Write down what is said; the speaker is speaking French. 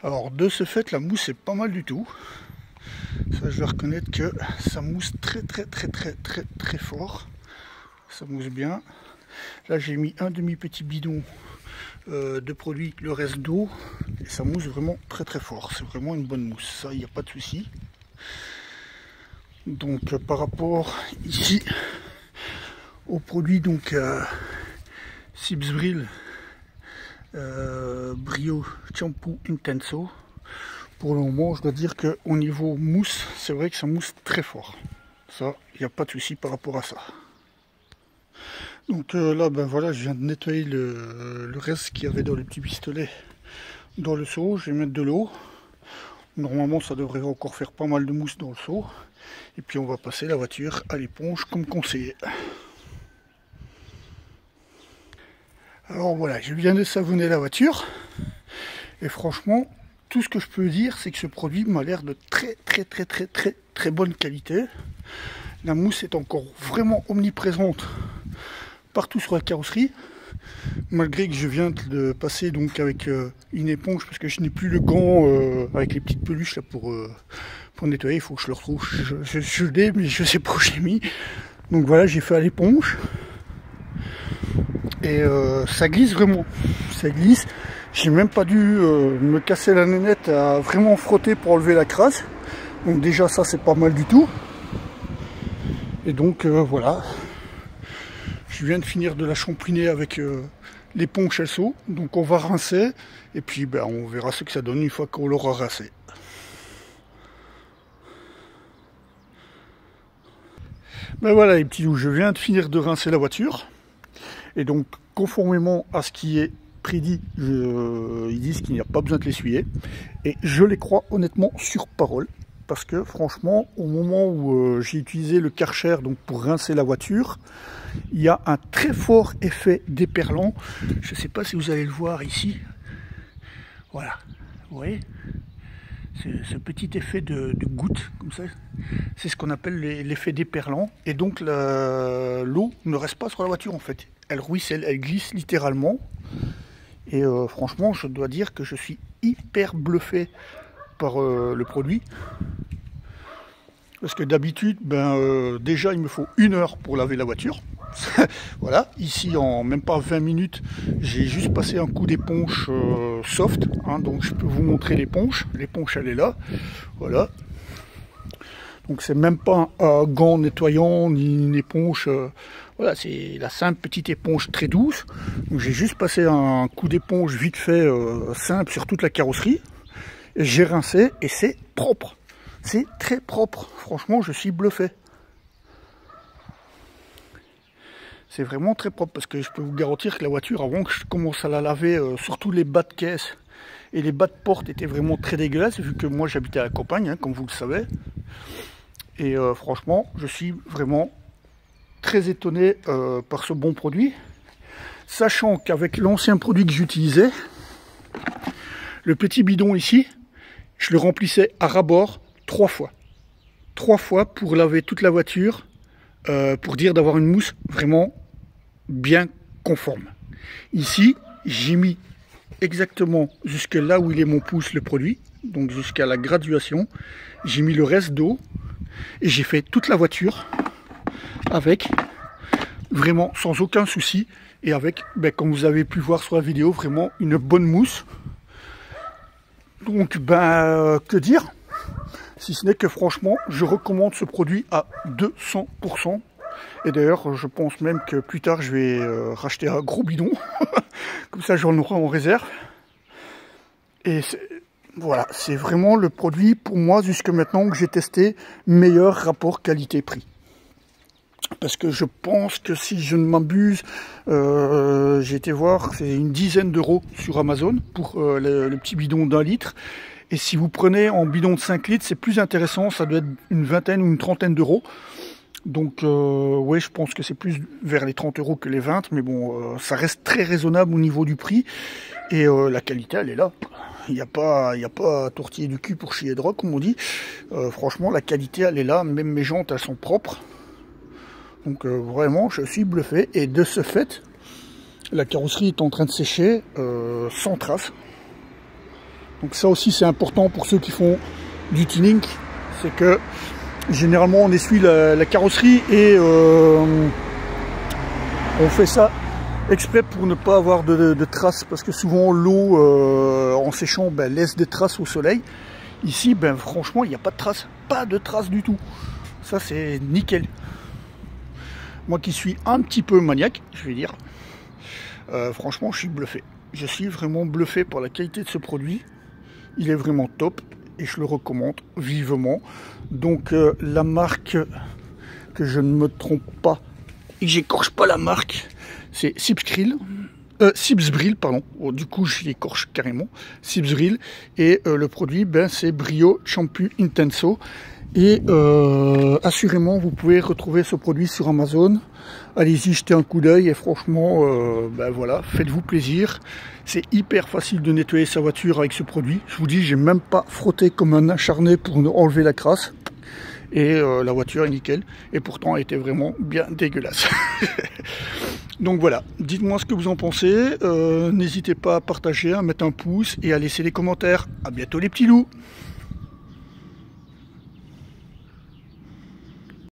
Alors de ce fait, la mousse est pas mal du tout. Ça, je dois reconnaître que ça mousse très fort. Ça mousse bien. Là, j'ai mis un demi-petit bidon de produit, le reste d'eau, et ça mousse vraiment très fort. C'est vraiment une bonne mousse. Ça, il n'y a pas de souci. Donc, par rapport ici au produit, donc Sibsbril Brio Shampoo Intenso. Pour le moment, je dois dire qu'au niveau mousse, c'est vrai que ça mousse très fort. Ça, il n'y a pas de souci par rapport à ça. Donc là, ben voilà, je viens de nettoyer le reste qu'il y avait dans le petit pistolet dans le seau. Je vais mettre de l'eau. Normalement, ça devrait encore faire pas mal de mousse dans le seau. Et puis, on va passer la voiture à l'éponge comme conseillé. Alors voilà, je viens de savonner la voiture. Et franchement, tout ce que je peux dire, c'est que ce produit m'a l'air de très bonne qualité. La mousse est encore vraiment omniprésente partout sur la carrosserie, malgré que je viens de passer donc avec une éponge, parce que je n'ai plus le gant avec les petites peluches là pour nettoyer. Il faut que je le retrouve. Je l'ai, mais je sais pas où j'ai mis. Donc voilà, j'ai fait à l'éponge et ça glisse vraiment. Ça glisse. J'ai même pas dû me casser la nénette à vraiment frotter pour enlever la crasse. Donc déjà ça, c'est pas mal du tout. Et donc voilà. Je viens de finir de la shampouiner avec l'éponge Chelso. Donc on va rincer. Et puis ben, on verra ce que ça donne une fois qu'on l'aura rincé. Ben voilà les petits loups, je viens de finir de rincer la voiture. Et donc conformément à ce qui est prédit, ils disent qu'il n'y a pas besoin de l'essuyer. Et je les crois honnêtement sur parole. Parce que franchement, au moment où j'ai utilisé le Karcher donc pour rincer la voiture, il y a un très fort effet déperlant. Je ne sais pas si vous allez le voir ici. Voilà, vous voyez, ce petit effet de goutte, comme ça, c'est ce qu'on appelle l'effet déperlant. Et donc l'eau ne reste pas sur la voiture en fait. Elle ruisselle, elle glisse littéralement. Et franchement, je dois dire que je suis hyper bluffé par le produit. Parce que d'habitude, ben, déjà il me faut 1 heure pour laver la voiture. Voilà, ici en même pas 20 minutes, j'ai juste passé un coup d'éponge soft. Hein, donc je peux vous montrer l'éponge. L'éponge elle est là. Voilà. Donc c'est même pas un gant nettoyant ni une éponge. Voilà, c'est la simple petite éponge très douce. Donc j'ai juste passé un coup d'éponge vite fait simple sur toute la carrosserie. J'ai rincé et c'est propre. C'est très propre. Franchement, je suis bluffé. C'est vraiment très propre parce que je peux vous garantir que la voiture, avant que je commence à la laver, surtout les bas de caisse et les bas de porte étaient vraiment très dégueulasses, vu que moi j'habitais à la campagne, hein, comme vous le savez. Et franchement, je suis vraiment très étonné par ce bon produit. Sachant qu'avec l'ancien produit que j'utilisais, le petit bidon ici, je le remplissais à ras-bord 3 fois. 3 fois pour laver toute la voiture, pour dire d'avoir une mousse vraiment bien conforme. Ici, j'ai mis exactement jusque là où il est mon pouce le produit, donc jusqu'à la graduation. J'ai mis le reste d'eau et j'ai fait toute la voiture avec, vraiment sans aucun souci, et avec, ben, comme vous avez pu voir sur la vidéo, vraiment une bonne mousse. Donc, ben, que dire? Si ce n'est que franchement, je recommande ce produit à 200%. Et d'ailleurs, je pense même que plus tard, je vais racheter un gros bidon. Comme ça, j'en aurai en réserve. Et voilà, c'est vraiment le produit, pour moi, jusque maintenant, que j'ai testé, meilleur rapport qualité-prix. Parce que je pense que si je ne m'abuse, j'ai été voir, c'est une dizaine d'euros sur Amazon pour le petit bidon d'1 litre. Et si vous prenez en bidon de 5 litres, c'est plus intéressant, ça doit être une vingtaine ou une trentaine d'euros. Donc ouais, je pense que c'est plus vers les 30 euros que les 20, mais bon, ça reste très raisonnable au niveau du prix. Et la qualité, elle est là. Il n'y a pas à tortiller du cul pour chier droit, comme on dit. Franchement, la qualité, elle est là. Même mes jantes, elles sont propres. Donc vraiment, je suis bluffé. Et de ce fait, la carrosserie est en train de sécher sans trace. Donc ça aussi c'est important pour ceux qui font du tuning, c'est que généralement on essuie la carrosserie et on fait ça exprès pour ne pas avoir de traces, parce que souvent l'eau en séchant laisse des traces au soleil. Ici franchement il n'y a pas de traces du tout, ça c'est nickel. Moi qui suis un petit peu maniaque, je vais dire, franchement je suis bluffé. Je suis vraiment bluffé par la qualité de ce produit. Il est vraiment top et je le recommande vivement. Donc la marque, que je ne me trompe pas et que j'écorche pas la marque, c'est Sipsbril, pardon. Oh, du coup je l'écorche carrément. Sipsbril, et le produit c'est Brio Shampoo Intenso. Et assurément vous pouvez retrouver ce produit sur Amazon. Allez-y, jetez un coup d'œil et franchement voilà, faites-vous plaisir. C'est hyper facile de nettoyer sa voiture avec ce produit. Je vous dis, j'ai même pas frotté comme un acharné pour enlever la crasse. Et la voiture est nickel. Et pourtant elle était vraiment bien dégueulasse. Donc voilà, dites-moi ce que vous en pensez. N'hésitez pas à partager, à mettre un pouce et à laisser des commentaires. À bientôt les petits loups.